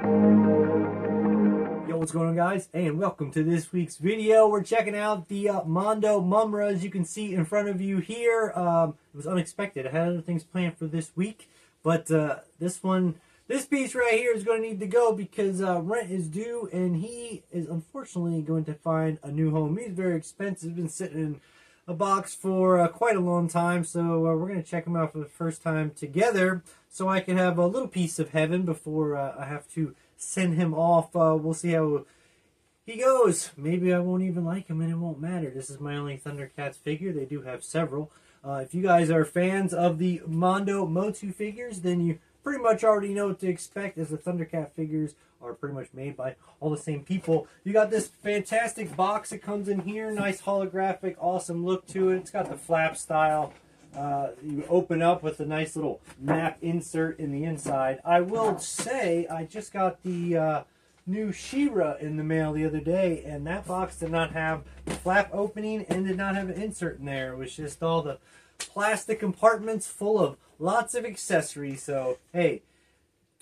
Yo, what's going on, guys? And welcome to this week's video. We're checking out the Mondo Mumm-RA, as you can see in front of you here. It was unexpected. I had other things planned for this week, but this piece right here is going to need to go because rent is due, and he is unfortunately going to find a new home. He's very expensive, been sitting in a box for quite a long time, so we're going to check him out for the first time together so I can have a little piece of heaven before I have to send him off. We'll see how he goes. Maybe I won't even like him and it won't matter. This is my only Thundercats figure. They do have several. If you guys are fans of the Mondo Motu figures, then you pretty much already know what to expect, as the Thundercat figures are pretty much made by all the same people. You got this fantastic box that comes in here. Nice holographic, awesome look to it. It's got the flap style. You open up with a nice little map insert in the inside. I will say I just got the new She-Ra in the mail the other day, and that box did not have the flap opening and did not have an insert in there. It was just all the plastic compartments full of lots of accessories. So hey,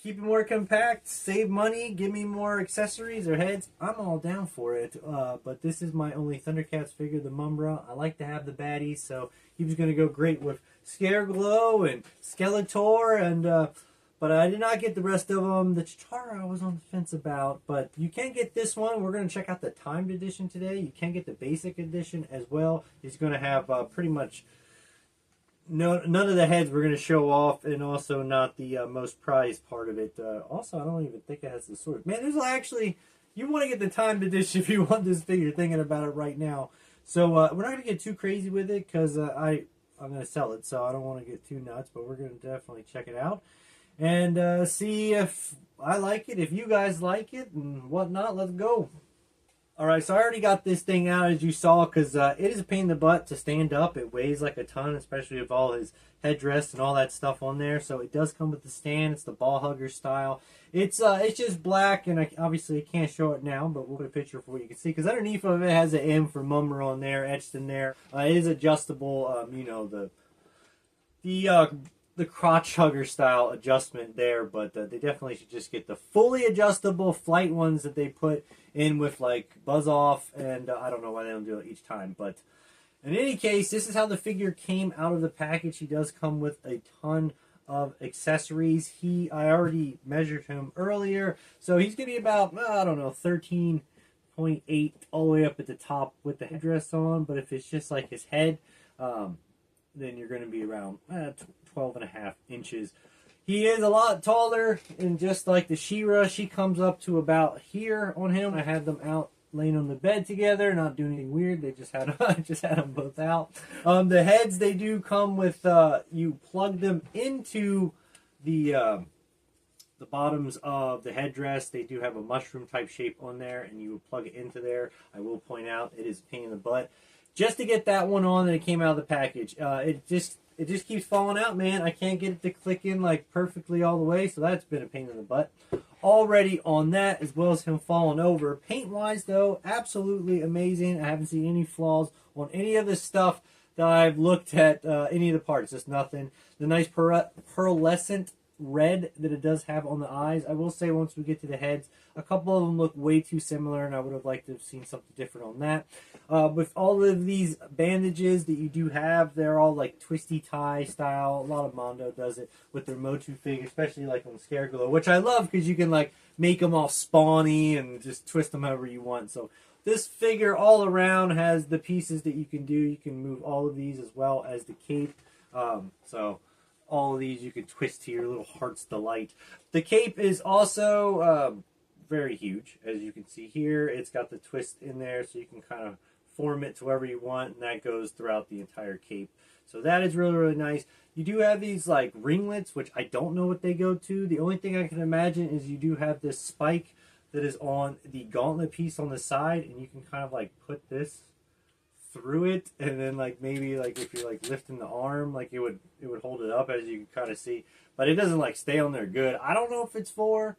keep it more compact, save money, give me more accessories or heads. I'm all down for it. But this is my only Thundercats figure, the Mumm-RA. I like to have the baddies, so he was going to go great with Scareglow and Skeletor, and but I did not get the rest of them. The Chitara I was on the fence about, but you can get this one. We're going to check out the timed edition today. You can get the basic edition as well. He's going to have pretty much none of the heads we're going to show off, and also not the most prized part of it. Also, I don't even think it has the sword. Man, there's actually, you want to get the timed edition if you want this figure, thinking about it right now. So we're not going to get too crazy with it because I'm going to sell it, so I don't want to get too nuts, but we're going to definitely check it out and see if I like it, if you guys like it, and whatnot. Let's go. Alright, so I already got this thing out, as you saw, because it is a pain in the butt to stand up. It weighs like a ton, especially with all his headdress and all that stuff on there. So it does come with the stand. It's the ball hugger style. It's just black, and obviously I can't show it now, but we'll put a picture for what you can see, because underneath of it has an M for Mumm-RA on there, etched in there. It is adjustable, you know, the crotch hugger style adjustment there, but they definitely should just get the fully adjustable flight ones that they put in with like buzz off, and I don't know why they don't do it each time. But in any case, this is how the figure came out of the package. He does come with a ton of accessories. I already measured him earlier, so he's gonna be about, I don't know, 13.8 all the way up at the top with the headdress on. But if it's just like his head, then you're going to be around 12.5 inches. He is a lot taller, and just like the She-Ra, she comes up to about here on him. I had them out laying on the bed together, not doing anything weird. They just had them both out. The heads, they do come with you plug them into the bottoms of the headdress. They do have a mushroom type shape on there, and you plug it into there. I will point out it is a pain in the butt just to get that one on, and it came out of the package. It just keeps falling out, man. I can't get it to click in like perfectly all the way, so that's been a pain in the butt already on that, as well as him falling over. Paint wise though, absolutely amazing. I haven't seen any flaws on any of the stuff that I've looked at, any of the parts. Just nothing. The nice pearlescent red that it does have on the eyes. I will say, once we get to the heads, a couple of them look way too similar, and I would have liked to have seen something different on that. With all of these bandages that you do have, they're all like twisty tie style. A lot of Mondo does it with their Motu figure, especially like on Scareglow, which I love because you can like make them all spawny and just twist them however you want. So this figure all around has the pieces that you can do. You can move all of these, as well as the cape. So all of these you can twist to your little heart's delight. The cape is also very huge, as you can see here. It's got the twist in there, so you can kind of form it to wherever you want, and that goes throughout the entire cape. So that is really, really nice. You do have these like ringlets, which I don't know what they go to. The only thing I can imagine is you do have this spike that is on the gauntlet piece on the side, and you can kind of like put this through it, and then like maybe like if you're like lifting the arm, like it would hold it up, as you can kind of see, but it doesn't like stay on there good. I don't know if it's for,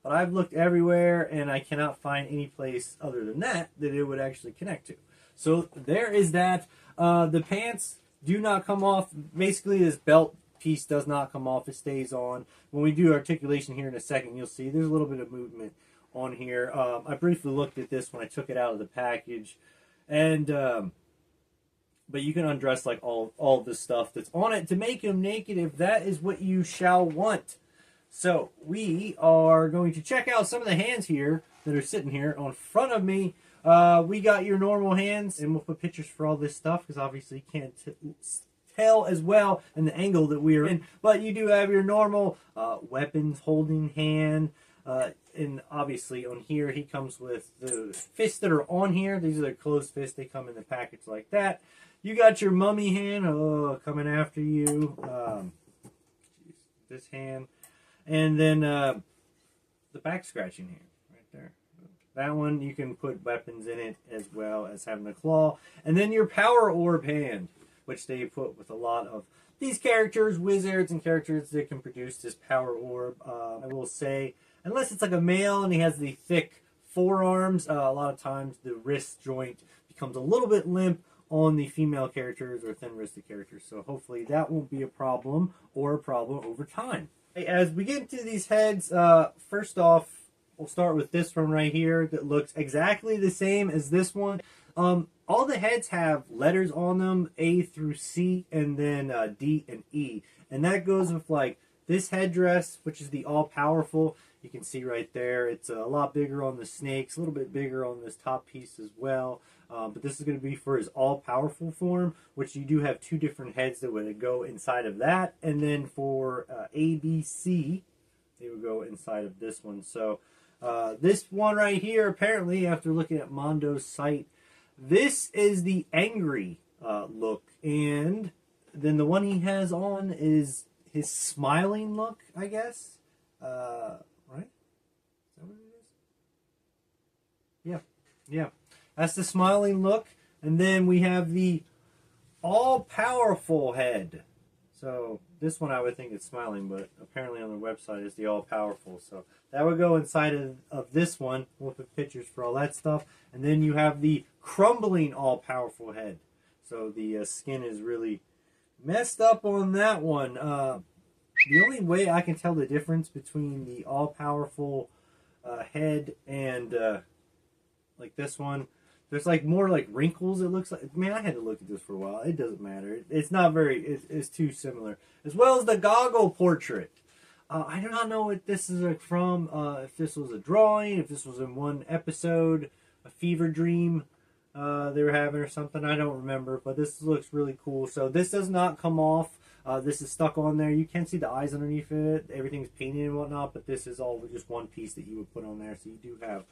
but I've looked everywhere and I cannot find any place other than that it would actually connect to. So there is that. The pants do not come off. Basically, this belt piece does not come off. It stays on. When we do articulation here in a second, you'll see there's a little bit of movement on here. I briefly looked at this when I took it out of the package, and but you can undress like all of the stuff that's on it to make him naked if that is what you shall want. So we are going to check out some of the hands here that are sitting here on front of me. We got your normal hands, and we'll put pictures for all this stuff because obviously you can't tell as well in the angle that we are in. But you do have your normal weapons holding hand. And obviously on here he comes with the fists that are on here. These are the closed fists. They come in the package like that. You got your mummy hand coming after you. This hand. And then the back scratching hand right there. That one, you can put weapons in it as well as having a claw. And then your power orb hand, which they put with a lot of these characters, wizards, and characters that can produce this power orb. I will say, unless it's like a male and he has the thick forearms, a lot of times the wrist joint becomes a little bit limp on the female characters or thin-wristed characters. So hopefully that won't be a problem or a problem over time. As we get into these heads, first off, we'll start with this one right here that looks exactly the same as this one. All the heads have letters on them, A through C, and then D and E. And that goes with like this headdress, which is the all-powerful. You can see right there, it's a lot bigger on the snakes, a little bit bigger on this top piece as well. But this is going to be for his all-powerful form, which you do have two different heads that would go inside of that. And then for A, B, C, they would go inside of this one. So this one right here, apparently, after looking at Mondo's site, this is the angry look. And then the one he has on is his smiling look, I guess. Right? Is that what it is? Yeah. Yeah. That's the smiling look. And then we have the all-powerful head. So this one I would think is smiling, but apparently on the website it's the all-powerful. So that would go inside of this one. We'll put pictures for all that stuff. And then you have the crumbling all-powerful head. So the skin is really messed up on that one. The only way I can tell the difference between the all-powerful head and like this one, there's like more like wrinkles, it looks like. Man, I had to look at this for a while. It doesn't matter. It's not very, it's too similar. As well as the goggle portrait. I do not know what this is like from, if this was a drawing, if this was in one episode, a fever dream they were having or something. I don't remember, but this looks really cool. So this does not come off. This is stuck on there. You can see the eyes underneath it. Everything's painted and whatnot, but this is all just one piece that you would put on there. So you do have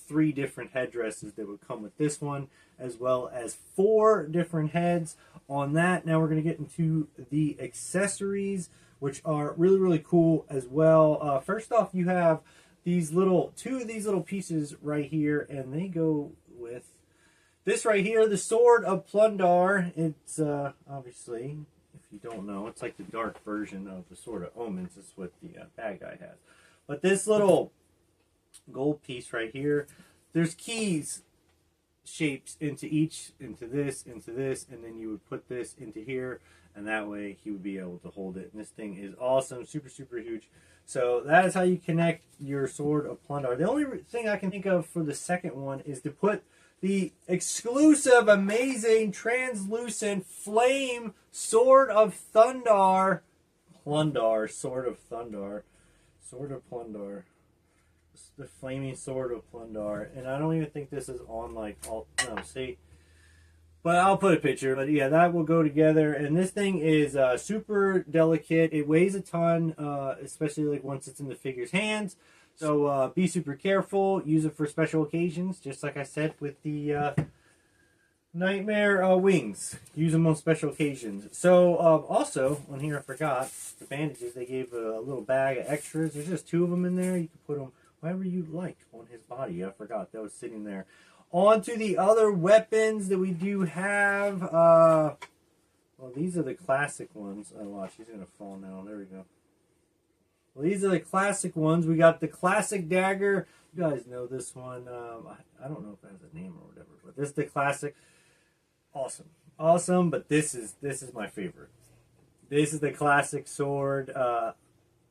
3 different headdresses that would come with this one, as well as 4 different heads on that. Now we're going to get into the accessories, which are really, really cool as well. First off, you have these little 2 of these little pieces right here, and they go with this right here, the Sword of Plundar. It's obviously, if you don't know, it's like the dark version of the Sword of Omens. That's what the bad guy has. But this little gold piece right here, there's keys shapes into each, into this, and then you would put this into here, and that way he would be able to hold it. And this thing is awesome, super, super huge. So that is how you connect your Sword of Plundar. The only thing I can think of for the second one is to put the exclusive, amazing, translucent flame Sword of Thundar. Plundar, Sword of Thundar. Sword of Plundar. The flaming Sword of Plundar. And I don't even think this is on like all, no, see. But I'll put a picture. But yeah, that will go together. And this thing is super delicate. It weighs a ton, especially like once it's in the figure's hands. So be super careful. Use it for special occasions, just like I said with the Nightmare wings. Use them on special occasions. So also, on here I forgot, the bandages, they gave a little bag of extras. There's just 2 of them in there. You can put them wherever you like on his body. I forgot that was sitting there. On to the other weapons that we do have. Well, these are the classic ones. Oh, watch, he's going to fall now. There we go. Well, these are the classic ones. We got the classic dagger. You guys know this one. I don't know if it has a name or whatever, but this is the classic. Awesome. Awesome, but this is my favorite. This is the classic sword. I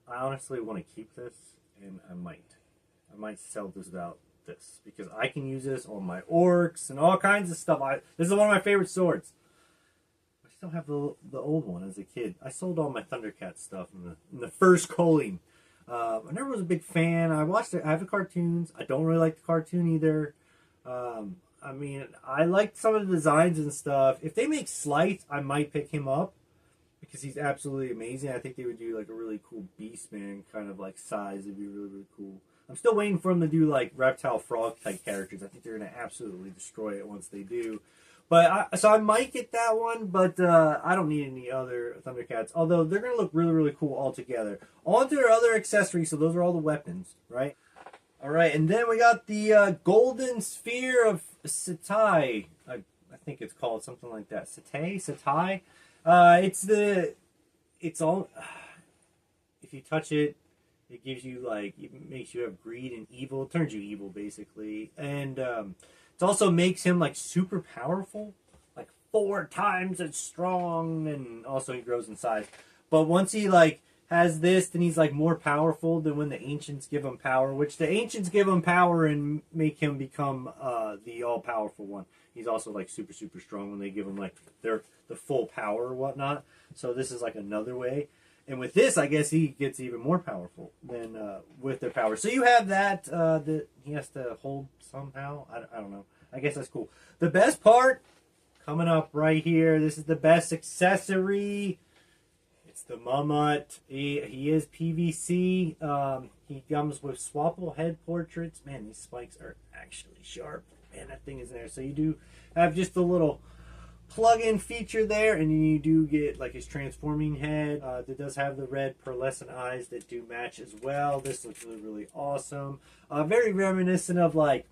honestly want to keep this, and I might sell this without this because I can use this on my orcs and all kinds of stuff. This is one of my favorite swords. I still have the old one as a kid. I sold all my Thundercat stuff in the first culling. I never was a big fan. I watched it. I have the cartoons. I don't really like the cartoon either. I mean, I liked some of the designs and stuff. If they make Slice, I might pick him up because he's absolutely amazing. I think they would do like a really cool Beastman kind of like size. It'd be really, really cool. I'm still waiting for them to do like reptile frog type characters. I think they're going to absolutely destroy it once they do. But so I might get that one, but I don't need any other Thundercats. Although they're going to look really, really cool all together. On to their other accessories. So those are all the weapons, right? All right, and then we got the Golden Sphere of Satai. I think it's called something like that. Satai. It's all. If you touch it, it gives you like, it makes you have greed and evil. It turns you evil basically, and it also makes him like super powerful, like 4 times as strong, and also he grows in size. But once he like has this, then he's like more powerful than when the ancients give him power, which the ancients give him power and make him become the all-powerful one. He's also like super, super strong when they give him like the full power or whatnot. So this is like another way. And with this, I guess he gets even more powerful than with their power. So you have that that he has to hold somehow. I don't know. I guess that's cool. The best part coming up right here. This is the best accessory. It's the Mumm-RA. He is PVC. He comes with swappable head portraits. Man, these spikes are actually sharp. Man, that thing is there. So you do have just a little plug-in feature there, and you do get like his transforming head that does have the red pearlescent eyes that do match as well. This looks really, really awesome. Very reminiscent of like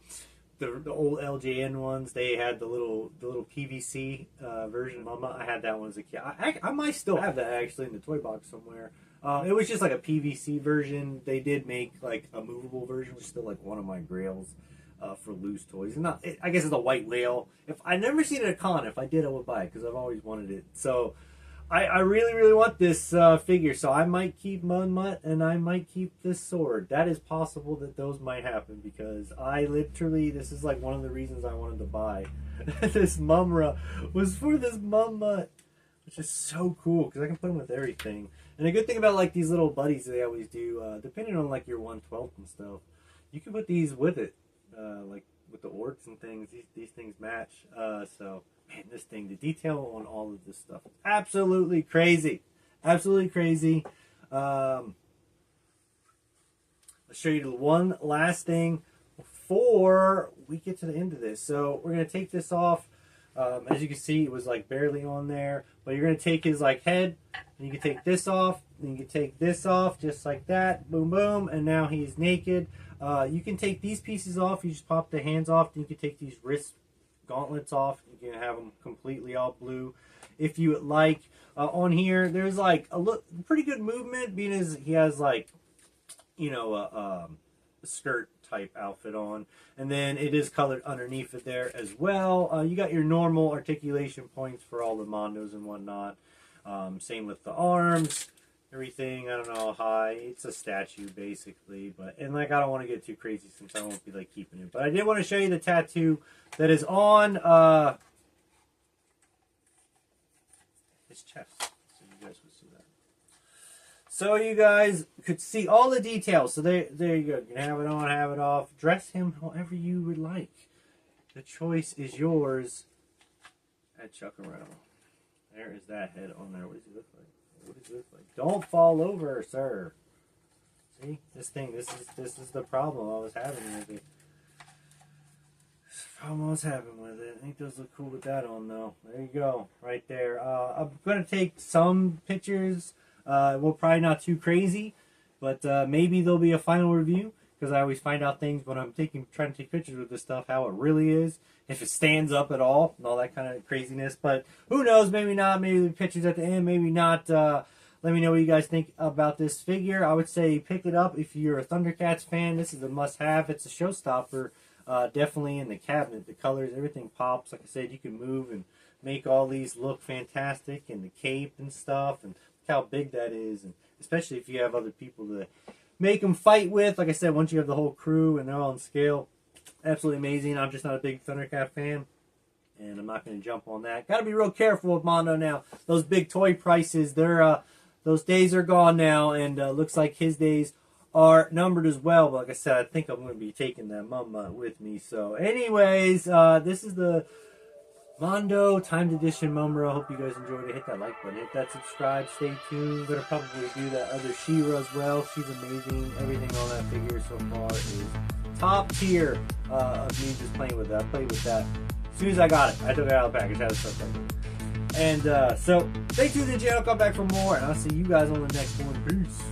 the old LJN ones. They had the little PVC version of Mumm-RA. I had that one as a kid. I might still have that actually in the toy box somewhere. It was just like a PVC version. They did make like a movable version, which is still like one of my grails for loose toys. And I guess it's a white whale. If I never seen it at a con, if I did, I would buy it because I've always wanted it. So I really, really want this figure. So I might keep Mumm-RA and I might keep this sword. That is possible that those might happen because I literally, this is like one of the reasons I wanted to buy this Mumm-RA was for this Mumm-RA, which is so cool because I can put them with everything. And the good thing about like these little buddies they always do, depending on like your 1/12 and stuff, you can put these with it. Like with the orcs and things, these things match. So, man, this thing, the detail on all of this stuff, absolutely crazy. Absolutely crazy. Let's show you one last thing before we get to the end of this. So we're going to take this off. As you can see, it was like barely on there. But you're going to take his like head, and you can take this off, and you can take this off just like that. Boom, boom. And now he's naked. You can take these pieces off. You just pop the hands off. Then you can take these wrist gauntlets off. You can have them completely all blue if you like. On here, there's like a pretty good movement, being as he has like, you know, a skirt type outfit on, and then it is colored underneath it there as well. You got your normal articulation points for all the Mondos and whatnot. Same with the arms. Everything, I don't know how high. It's a statue basically, and like I don't want to get too crazy since I won't be like keeping it. But I did want to show you the tattoo that is on his chest, so you guys would see that. So you guys could see all the details. So there you go. You can have it on, have it off. Dress him however you would like. The choice is yours at Chuck-A-Row. There is that head on there. What does he look like? What does it look like? Don't fall over, sir. See? This thing, this is the problem I was having with it. I think those look cool with that on, though. There you go. Right there. I'm going to take some pictures. Well, probably not too crazy. But maybe there'll be a final review. Because I always find out things when I'm trying to take pictures with this stuff, how it really is. If it stands up at all, and all that kind of craziness. But who knows, maybe not. Maybe the pictures at the end, maybe not. Let me know what you guys think about this figure. I would say pick it up if you're a Thundercats fan. This is a must-have. It's a showstopper. Definitely in the cabinet. The colors, everything pops. Like I said, you can move and make all these look fantastic. And the cape and stuff. And how big that is, and especially if you have other people to make them fight with. Like I said, once you have the whole crew and they're all on scale, absolutely amazing. I'm just not a big Thundercat fan, and I'm not going to jump on that. Got to be real careful with Mondo now. Those big toy prices, those days are gone now, and looks like his days are numbered as well. But like I said, I think I'm going to be taking that Mumm-RA with me. So anyways, this is the Mondo Timed Edition Mumm-RA. Hope you guys enjoyed it. Hit that like button, hit that subscribe, stay tuned. I'm going to probably do that other She-Ra as well. She's amazing. Everything on that figure so far is top tier of me just playing with that. I played with that as soon as I got it. I took it out of the package, had to start playing. And so stay tuned to the channel, come back for more, and I'll see you guys on the next one. Peace.